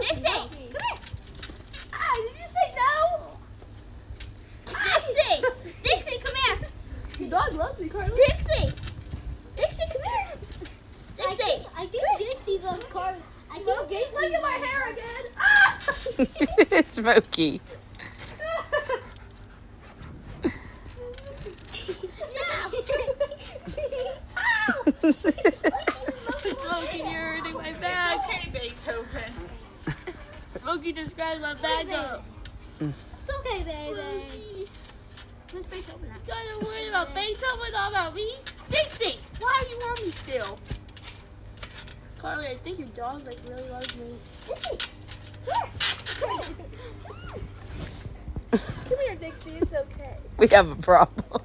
Dixie, come here. Ah, did you say no? Dixie, Dixie, come here. Your dog loves me, Carly. Dixie, Dixie, come here. Dixie. I think Dixie loves Carly. Smokey, look at my hair again. Ah! Smokey. Smokey, you're hurting my back. Okay, Beethoven. Smokey just grabbed my back up. It's okay, baby. Where's Beethoven at? Don't worry about Beethoven, all about me. Dixie, why are you on me still? Carly, I think your dog like really loves me. Dixie, Come here, Dixie. It's okay. We have a problem.